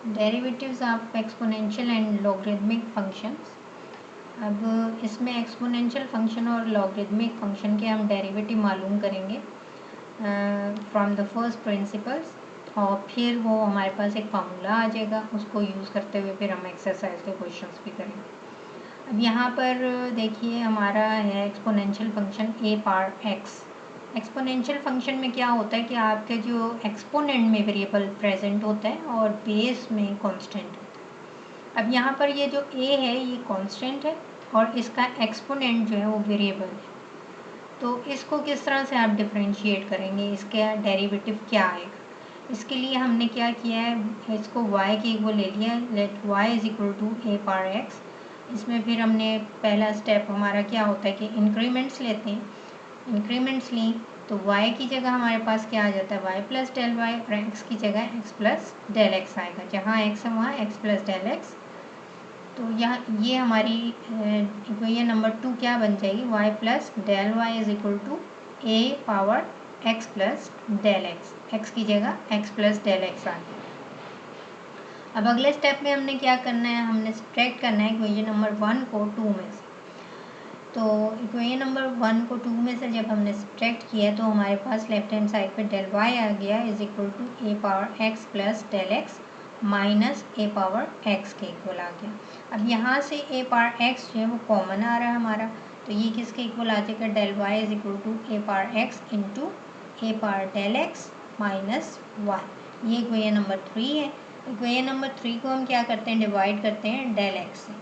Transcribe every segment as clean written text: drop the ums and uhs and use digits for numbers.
Derivatives of exponential and logarithmic functions. अब इसमें exponential function और लॉगरिदमिक फंक्शन के हम डेरिवेटिव मालूम करेंगे फ्रॉम द फर्स्ट प्रिंसिपल्स, और फिर वो हमारे पास एक फार्मूला आ जाएगा, उसको यूज़ करते हुए फिर हम एक्सरसाइज के क्वेश्चंस भी करेंगे। अब यहाँ पर देखिए हमारा है एक्सपोनेंशियल फंक्शन ए पावर एक्स। एक्सपोनेंशियल फंक्शन में क्या होता है कि आपके जो एक्सपोनेंट में वेरिएबल प्रेजेंट होता है और बेस में कांस्टेंट होता है। अब यहाँ पर ये जो ए है ये कांस्टेंट है और इसका एक्सपोनेंट जो है वो वेरिएबल है। तो इसको किस तरह से आप डिफरेंशिएट करेंगे, इसका डेरिवेटिव क्या आएगा? इसके लिए हमने क्या किया है, इसको y के इक्वल ले लिया है, let y is equal to a power x. इसमें फिर हमने पहला स्टेप हमारा क्या होता है कि इंक्रीमेंट्स लेते हैं। इंक्रीमेंट्स ली तो y की जगह हमारे पास क्या आ जाता है, y प्लस डेल वाई, और x की जगह x प्लस डेल एक्स आएगा। जहाँ x है वहाँ x प्लस डेल एक्स। तो यहाँ ये हमारी इक्वेशन नंबर 2 क्या बन जाएगी, y plus del y is equal to a power x plus del x. x की जगह x प्लस डेल एक्स आ गया। अब अगले स्टेप में हमने क्या करना है, हमने सब्ट्रैक्ट करना है इक्वेशन नंबर 1 को 2 में से। तो इक्वेशन नंबर 1 को 2 में से जब हमने सब्ट्रैक्ट किया तो हमारे पास लेफ्ट हैंड साइड पे डेल वाई आ गया is equal to a power x plus del x minus a power x के इक्वल आ गया। अब यहाँ से ए पावर एक्स जो है वो कॉमन आ रहा है हमारा, तो ये किसके इक्वल आ जाएगा, del y is equal to a power x into a power del x minus 1। ये इक्वेशन नंबर 3 है। इक्वेशन नंबर 3 को हम क्या करते हैं, डिवाइड करते हैं डेल एक्स से।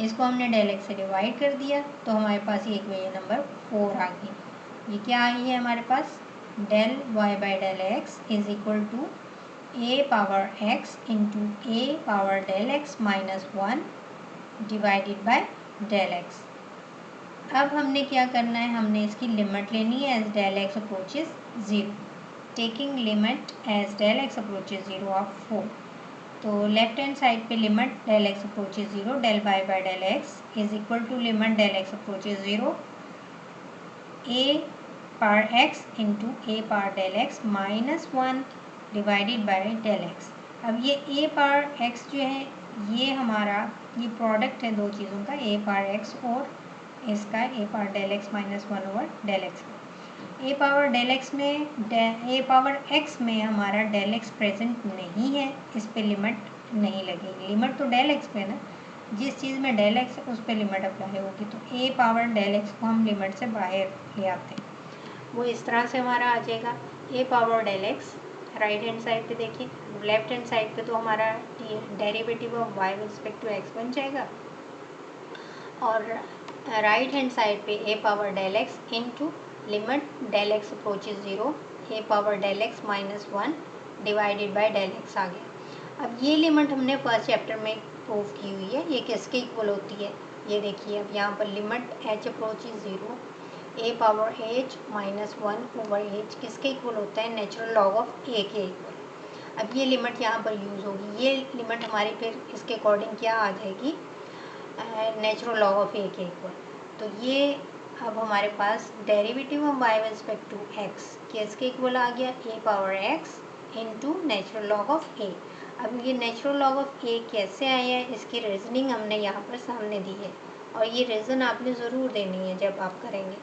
इसको हमने डेल एक्स से डिवाइड कर दिया तो हमारे पास ये इक्वेशन नंबर 4 आ गई। ये क्या आई है हमारे पास, del y by del x is equal to a power x into a power del x minus 1 divided by del x. अब हमने क्या करना है, हमने इसकी लिमिट लेनी है as del x approaches 0, taking limit as del x approaches 0 of 4। तो लेफ्ट हैंड साइड पे limit del x approaches 0, del y by del x is equal to limit del x approaches 0 a power x into a power del x minus 1 divided by del x. अब ये ए power x जो है ये हमारा ये product है दो चीज़ों का, ए पावर एक्स और इसका a power del x minus 1 over del x. A power del x में ए पावर एक्स में हमारा डेल एक्स प्रेजेंट नहीं है, इस पे लिमिट नहीं लगेगी। लिमिट तो डेल एक्स पे ना, जिस चीज़ में डेल एक्स है उस पे लिमिट अप्लाई होगी। तो ए पावर डेल एक्स को हम लिमिट से बाहर ले आते हैं, वो इस तरह से हमारा आ जाएगा a power del x. Right hand side पे देखिए, लेफ्ट हैंड साइड पे तो हमारा derivative of y with respect to x बन जाएगा, और राइट हैंड साइड पे a power del x into limit del x approaches 0 a power del x minus 1 divided by del x आ गया। अब ये लिमिट हमने फर्स्ट चैप्टर में प्रूव की हुई है, ये किसके इक्वल होती है, ये देखिए। अब यहाँ पर limit h approaches 0 a power h minus 1 over h किसके इक्वल होता है, नेचुरल लॉग ऑफ ए के इक्वल। अब ये लिमिट यहाँ पर यूज़ होगी, ये लिमिट हमारी फिर इसके अकॉर्डिंग क्या आ जाएगी, नेचुरल लॉग ऑफ ए के इक्वल। तो ये अब हमारे पास derivative of y with respect to x किसके इक्वल आ गया, a power x into natural log of a. अब ये नेचुरल लॉग ऑफ ए कैसे आया है, इसकी रीजनिंग हमने यहाँ पर सामने दी है, और ये रीज़न आपने ज़रूर देनी है जब आप करेंगे।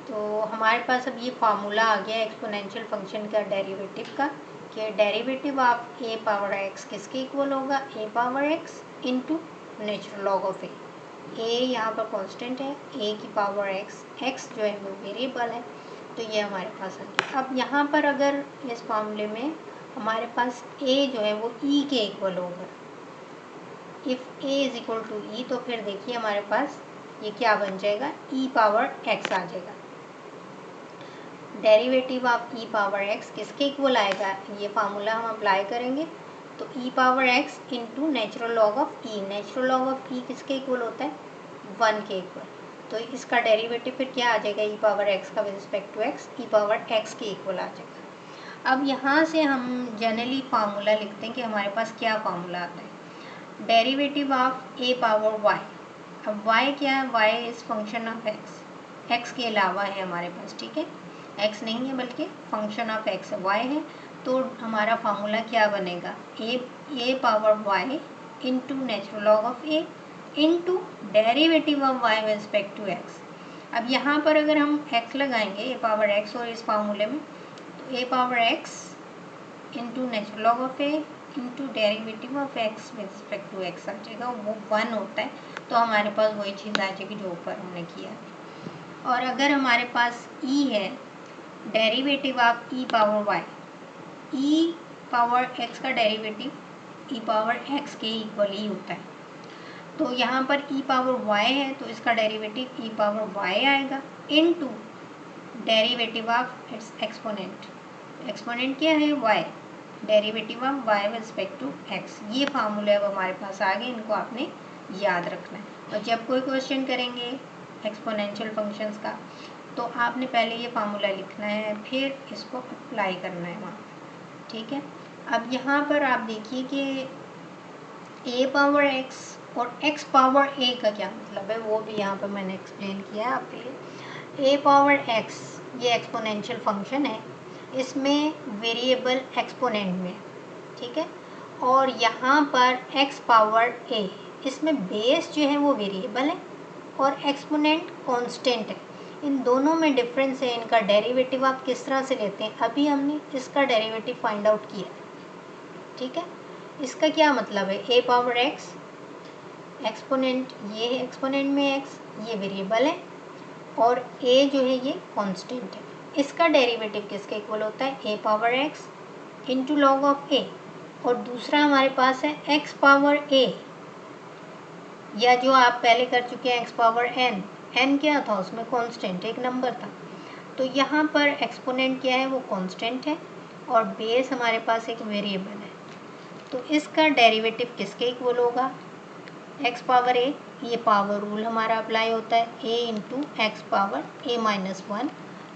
तो हमारे पास अब ये फार्मूला आ गया एक्सपोनेंशियल फंक्शन का डेरिवेटिव का, कि derivative of a power x किसके इक्वल होगा, a power x into natural log of a. यहाँ पर कांस्टेंट है, ए की पावर एक्स, एक्स जो है वो वेरिएबल है, तो ये हमारे पास आ गया। अब यहाँ पर अगर इस मामले में हमारे पास ए जो है वो ई के इक्वल होगा, if a is equal to e, तो फिर देखिए हमारे पास ये क्या बन जाएगा, ई पावर एक्स आ जाएगा। Derivative of e power x किसके इक्वल आएगा, ये फार्मूला हम अप्लाई करेंगे, तो e power x into natural log of e. Natural log of e किसके इक्वल होता है, 1 के इक्वल। तो इसका डेरिवेटिव फिर क्या आ जाएगा, ई पावर एक्स का with respect to x, e power x के इक्वल आ जाएगा। अब यहाँ से हम जनरली फार्मूला लिखते हैं कि हमारे पास क्या फार्मूला आता है, derivative of a power y. अब वाई क्या है, y is function of x, x के अलावा है हमारे पास, ठीक है, एक्स नहीं है बल्कि फंक्शन ऑफ एक्स वाई है। तो हमारा फार्मूला क्या बनेगा, a power y into natural log of a into derivative of y with respect to x. अब यहाँ पर अगर हम x लगाएंगे ए पावर x और इस फार्मूले में, तो a power x into natural log of a into derivative of x with respect to x आ जाएगा, वो 1 होता है। तो हमारे पास वही चीज़ आ जाएगी जो ऊपर हमने किया है। और अगर हमारे पास e है, derivative of e power y, e power x का डेरिवेटिव e पावर x के इक्वल ही होता है। तो यहाँ पर e पावर y है तो इसका डेरिवेटिव e पावर y आएगा into derivative of its exponent. Exponent क्या है, y, derivative of y with respect to x। ये फार्मूले अब हमारे पास आ गए, इनको आपने याद रखना है। और जब कोई क्वेश्चन करेंगे एक्सपोनेंशियल फंक्शंस का, तो आपने पहले ये फार्मूला लिखना है, फिर इसको अप्लाई करना है वहाँ, ठीक है। अब यहाँ पर आप देखिए कि a पावर x और x पावर a का क्या मतलब है, वो भी यहाँ पर मैंने एक्सप्लेन किया है आपके लिए। a पावर x ये एक्सपोनेंशियल फंक्शन है, इसमें वेरिएबल एक्सपोनेंट में, ठीक है। और यहाँ पर x पावर a, इसमें बेस जो है वो वेरिएबल है और एक्सपोनेंट कांस्टेंट है। इन दोनों में डिफरेंस है, इनका डेरिवेटिव आप किस तरह से लेते हैं, अभी हमने इसका डेरिवेटिव फाइंड आउट किया है, ठीक है। इसका क्या मतलब है, a पावर x, एक्सपोनेंट ये है, एक्सपोनेंट में x ये वेरिएबल है और a जो है ये कांस्टेंट है। इसका डेरिवेटिव किसके इक्वल होता है, a power x into log of a, और दूसरा हमारे पास है x पावर a, या जो आप पहले कर चुके हैं x पावर n क्या था, उसमें कांस्टेंट एक नंबर था। तो यहाँ पर एक्सपोनेंट क्या है, वो कांस्टेंट है और बेस हमारे पास एक वेरिएबल है। तो इसका डेरिवेटिव किसके इक्वल होगा, x पावर a, ये पावर रूल हमारा अप्लाई होता है, a into x power a minus 1,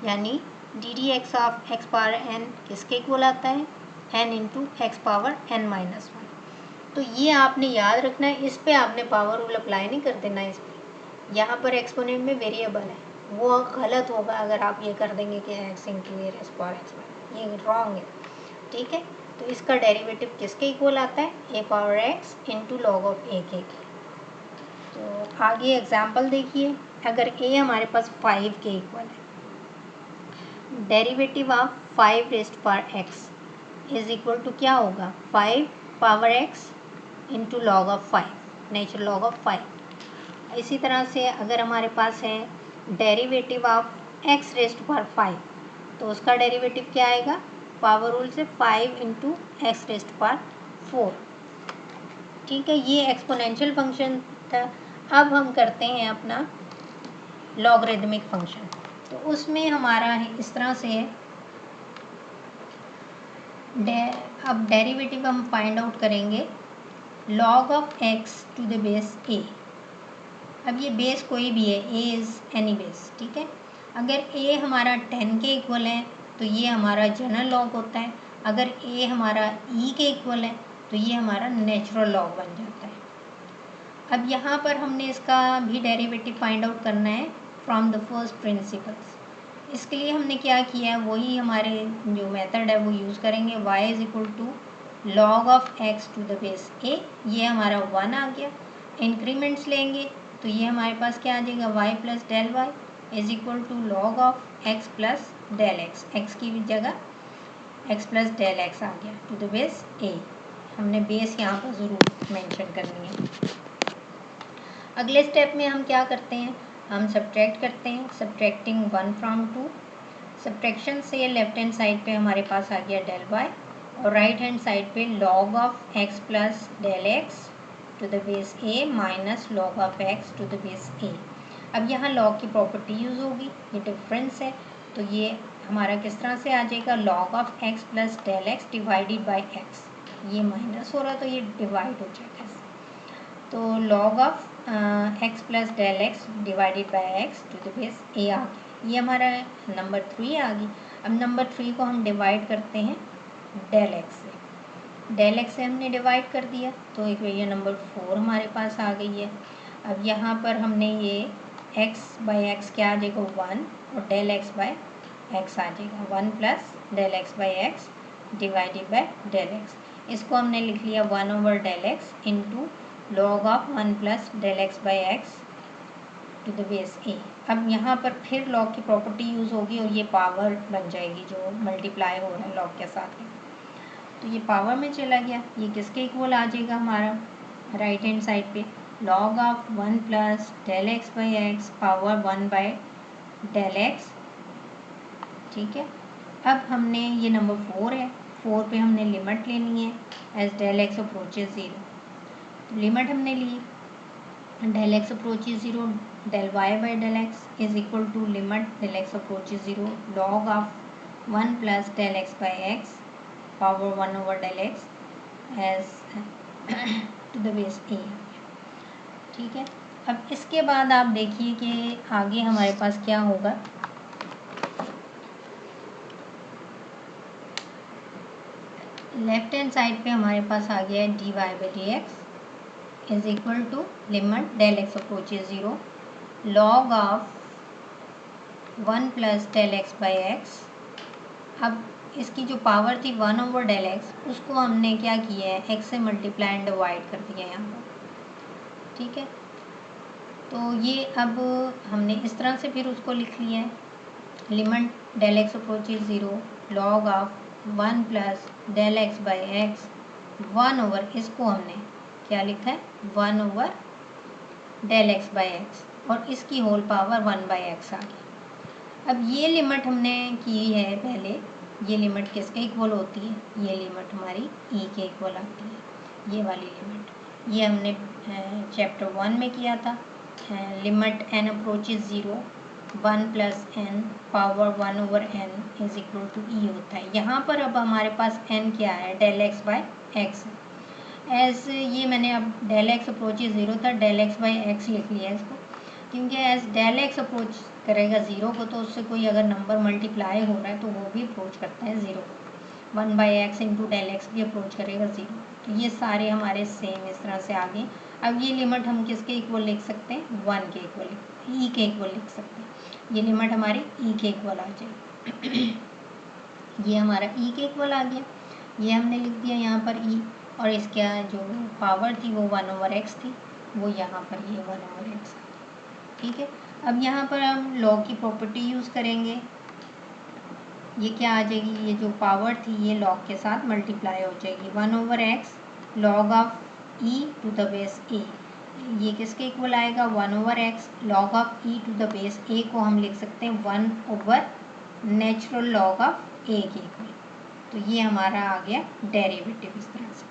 यानी D D x of x power n किसके इक्वल आता है, n into x power n minus 1। तो ये आपने याद रखना है, इस पे आपने पावर रूल अप्लाई नहीं कर देना इस पर। यहाँ पर एक्सपोनेंट में वेरिएबल है, वो गलत होगा अगर आप ये कर देंगे कि x इंटू ए रेज़ पावर x, ये रॉन्ग है, ठीक है। तो इसका डेरिवेटिव किसके इक्वल आता है, a power x into log of a के। तो आगे एग्जाम्पल देखिए, अगर a हमारे पास 5 के इक्वल है, derivative of 5 raised power x is equal to क्या होगा, 5 power x into log of 5, natural log of 5। इसी तरह से अगर हमारे पास है derivative of x raised power 5, तो उसका डेरिवेटिव क्या आएगा, पावर रूल से 5 इंटू एक्स रेज़्ड पावर 4, ठीक है। ये एक्सपोनेंशियल फंक्शन था। अब हम करते हैं अपना लॉगरिदमिक फंक्शन, तो उसमें हमारा है इस तरह से है, अब डेरिवेटिव हम फाइंड आउट करेंगे log of x to the base a। अब ये बेस कोई भी है, a इज़ एनी बेस, ठीक है। अगर a हमारा 10 के इक्वल है तो ये हमारा जनरल लॉग होता है, अगर a हमारा e के इक्वल है तो ये हमारा नेचुरल लॉग बन जाता है। अब यहाँ पर हमने इसका भी डेरिवेटिव फाइंड आउट करना है फ्रॉम द फर्स्ट प्रिंसिपल्स। इसके लिए हमने क्या किया है, वही हमारे जो मेथड है वो यूज़ करेंगे, y is equal to log of x to the base a, ये हमारा 1 आ गया। इंक्रीमेंट्स लेंगे तो ये हमारे पास क्या आ जाएगा, y plus del y is equal to log of x plus del x, x की जगह x प्लस डेल x आ गया टू द बेस a। हमने बेस यहाँ पर ज़रूर मेंशन करनी है। अगले स्टेप में हम क्या करते हैं, हम सब्ट्रैक्ट करते हैं, सब्ट्रैक्टिंग 1 फ्रॉम 2। सब्ट्रैक्शन से लेफ्ट हैंड साइड पे हमारे पास आ गया डेल वाई और राइट हैंड साइड पे log of x plus del x to the base a minus log of x to the base a। अब यहाँ लॉग की प्रॉपर्टी यूज़ होगी, ये डिफरेंस है, तो ये हमारा किस तरह से आ जाएगा, log of x plus del x divided by x, ये माइनस हो रहा है तो ये डिवाइड हो जाएगा, तो log of x plus del x divided by x to the base a आ गया। ये हमारा नंबर 3 आ गई। अब नंबर 3 को हम डिवाइड करते हैं डेल x से, डेल x से हमने डिवाइड कर दिया तो इक्वेशन नंबर 4 हमारे पास आ गई है। अब यहाँ पर हमने ये x बाई एक्स क्या आ जाएगा 1 और डेल x बाई एक्स आ जाएगा 1 plus del x by x divided by del x. इसको हमने लिख लिया 1/del x into log of 1 plus del x by x to the base a. अब यहाँ पर फिर लॉग की प्रॉपर्टी यूज़ होगी और ये पावर बन जाएगी जो मल्टीप्लाई हो रहा है लॉग के साथ। तो ये पावर में चला गया, ये किसके इक्वल आ जाएगा हमारा राइट हैंड साइड पे, log of 1 plus del x by x power 1 by del x। ठीक है, अब हमने ये नंबर 4 है, 4 पे हमने लिमिट लेनी है एज del x अप्रोचेज 0। तो लिमिट हमने ली del x approaches 0, del y by del x is equal to limit del x approaches 0 log of 1 plus del x by x power 1 over del x as to the base a। ठीक है, अब इसके बाद आप देखिए कि आगे हमारे पास क्या होगा। लेफ्ट हैंड साइड पे हमारे पास आ गया है dy by dx is equal to limit del x approaches 0 log of 1 plus del x by x। अब इसकी जो पावर थी 1 over del x, उसको हमने क्या किया है x से मल्टीप्लाई एंड डिवाइड कर दिया यहाँ पर। ठीक है, तो ये अब हमने इस तरह से फिर उसको लिख लिया है limit del x approaches 0 log of 1 plus del x by x 1 over, इसको हमने क्या लिखा है 1 over del x by x और इसकी होल पावर 1 by x आ गई। अब ये लिमिट हमने की है पहले, ये लिमिट किसके इक्वल होती है, ये लिमिट हमारी e के इक्वल आती है, ये वाली लिमिट। ये हमने चैप्टर 1 में किया था, limit n approaches 0 1 plus n power 1 over n is equal to e होता है। यहाँ पर अब हमारे पास n क्या है del x by x as, ये मैंने अब del x अप्रोचेज 0 था, del x बाई एक्स लिख लिया इसको, क्योंकि एज del x अप्रोच करेगा 0 को तो उससे कोई अगर नंबर मल्टीप्लाई हो रहा है तो वो भी अप्रोच करता है 0। 1 by x into del x भी अप्रोच करेगा 0। तो ये सारे हमारे सेम इस तरह से आ गए। अब ये लिमिट हम किसके इक्वल लिख सकते हैं, 1 के इक्वल, e के इक्वल लिख सकते हैं। ये लिमिट हमारी e के इक्वल आ जाएगी। ये हमारा e के इक्वल आ गया, ये हमने लिख दिया यहाँ पर e, और इसका जो पावर थी वो 1 over x थी, वो यहाँ पर ये 1 over x। ठीक है, अब यहाँ पर हम लॉग की प्रॉपर्टी यूज़ करेंगे, ये क्या आ जाएगी, ये जो पावर थी ये लॉग के साथ मल्टीप्लाई हो जाएगी 1 over x log of e to the base a। ये किसके इक्वल आएगा 1 over x log of e to the base a को हम लिख सकते हैं 1 over natural log of a के इक्वल। तो ये हमारा आ गया डेरिवेटिव इस तरह से।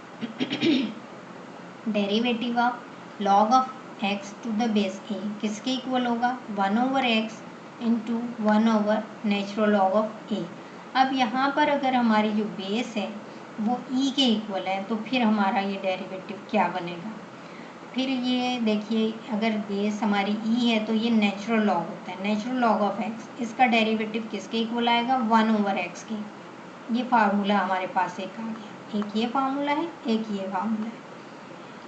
Derivative of log of x to the base a किसके इक्वल होगा 1 over x into 1 over natural log of a। अब यहाँ पर अगर हमारी जो बेस है वो e के इक्वल है तो फिर हमारा ये डेरिवेटिव क्या बनेगा, फिर ये देखिए अगर बेस हमारी e है तो ये नेचुरल लॉग होता है, नेचुरल लॉग ऑफ x, इसका डेरिवेटिव किसके इक्वल आएगा 1 over x के। ये फार्मूला हमारे पास एक आ गया, एक ये फार्मूला है, एक ये फार्मूला है।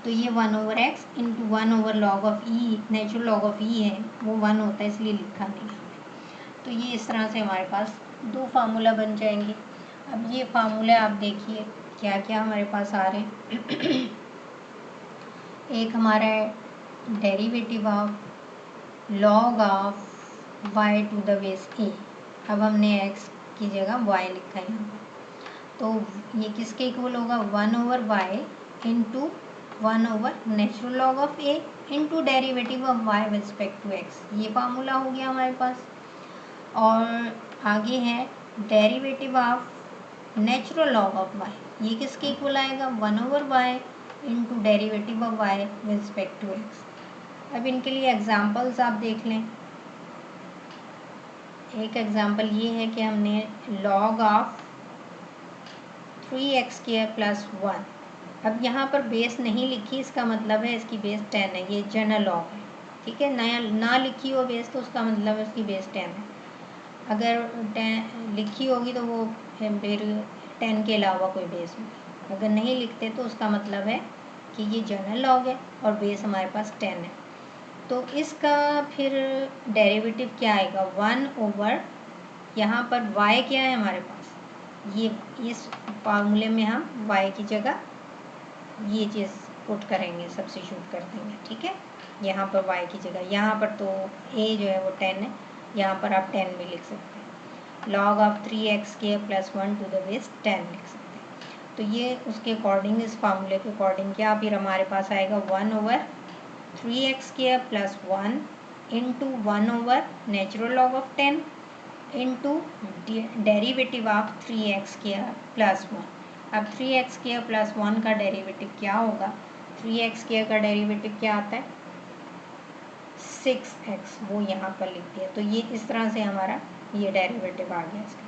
तो ये 1 over x into 1 over log of e, natural log of e है वो 1 होता है इसलिए लिखा नहीं है। तो ये इस तरह से हमारे पास दो फार्मूला बन जाएंगे। अब ये फार्मूले आप देखिए क्या क्या हमारे पास आ रहे हैं। एक हमारा है derivative of log of y to the base a। अब हमने x की जगह y लिखा है यहाँ पर, तो ये किसके इक्वल होगा 1 over y into 1 over natural log of a into derivative of y with respect to x। ये फार्मूला हो गया हमारे पास। और आगे है derivative of natural log of y, ये किसके इक्वल आएगा 1 over y into derivative of y with respect to x। अब इनके लिए एग्जांपल्स आप देख लें। एक एग्जांपल ये है कि हमने लॉग ऑफ 3x किया प्लस 1। अब यहाँ पर बेस नहीं लिखी, इसका मतलब है इसकी बेस 10 है, ये जनरल लॉग है। ठीक है, नया ना लिखी हो बेस तो उसका मतलब है उसकी बेस 10 है। अगर 10 लिखी होगी तो वो फिर 10 के अलावा कोई बेस होगी। अगर नहीं लिखते तो उसका मतलब है कि ये जनरल लॉग है और बेस हमारे पास 10 है। तो इसका फिर डेरिवेटिव क्या आएगा 1 over, यहाँ पर y क्या है हमारे पास ये इस फार्मूले में हम y की जगह ये चीज़ पुट करेंगे, सब्स्टिट्यूट कर देंगे, ठीक है। यहाँ पर y की जगह, यहाँ पर तो a जो है वो 10 है, यहाँ पर आप 10 भी लिख सकते हैं। log of 3x² + 1 to the base 10 लिख सकते हैं। तो ये उसके अकॉर्डिंग, इस फार्मूले के अकॉर्डिंग क्या फिर हमारे पास आएगा 1/3x² + 1 into 1/, natural log of 10 into derivative of 3x² + 1। अब 3x² + 1 का डेरिवेटिव क्या होगा? 3x² का डेरिवेटिव क्या आता है? 6x, वो यहाँ पर लिख दिया। तो ये इस तरह से हमारा ये डेरिवेटिव आ गया इसका।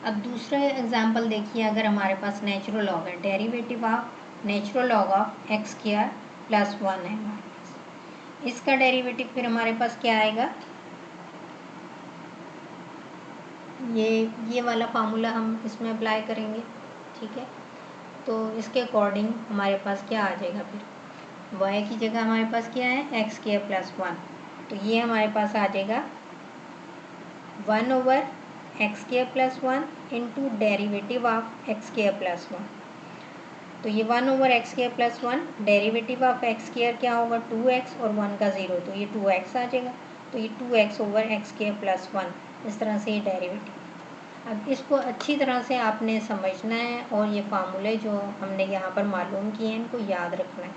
अब दूसरा एग्जांपल देखिए, अगर हमारे पास नेचुरल लॉग है, derivative of natural log of x² + 1 है हमारे पास, इसका डेरिवेटिव फिर हमारे पास क्या आएगा? ये वाला फार्मूला हम इसमें अप्लाई करेंगे, ठीक है। तो इसके अकॉर्डिंग हमारे पास क्या आ जाएगा फिर? y की जगह हमारे पास क्या है? x² + 1। तो ये हमारे पास आ जाएगा 1/x² + 1 into derivative of x² + 1। तो ये 1/x² + 1, डेरिवेटिव ऑफ x² क्या होगा? 2x और 1 का 0, तो ये 2x आ जाएगा। तो ये 2x/x² + 1, इस तरह से ये डेरिवेटिव। अब इसको अच्छी तरह से आपने समझना है, और ये फार्मूले जो हमने यहाँ पर मालूम किए हैं इनको याद रखना है।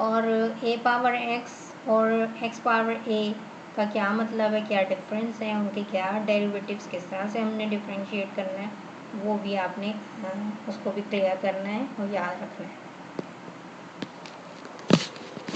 और a⁻x और x⁻a का क्या मतलब है, क्या डिफरेंस है, उनके क्या डेरिवेटिव्स, किस तरह से हमने डिफरेंशिएट करना है, वो भी आपने उसको भी क्लियर करना है और याद रखना है।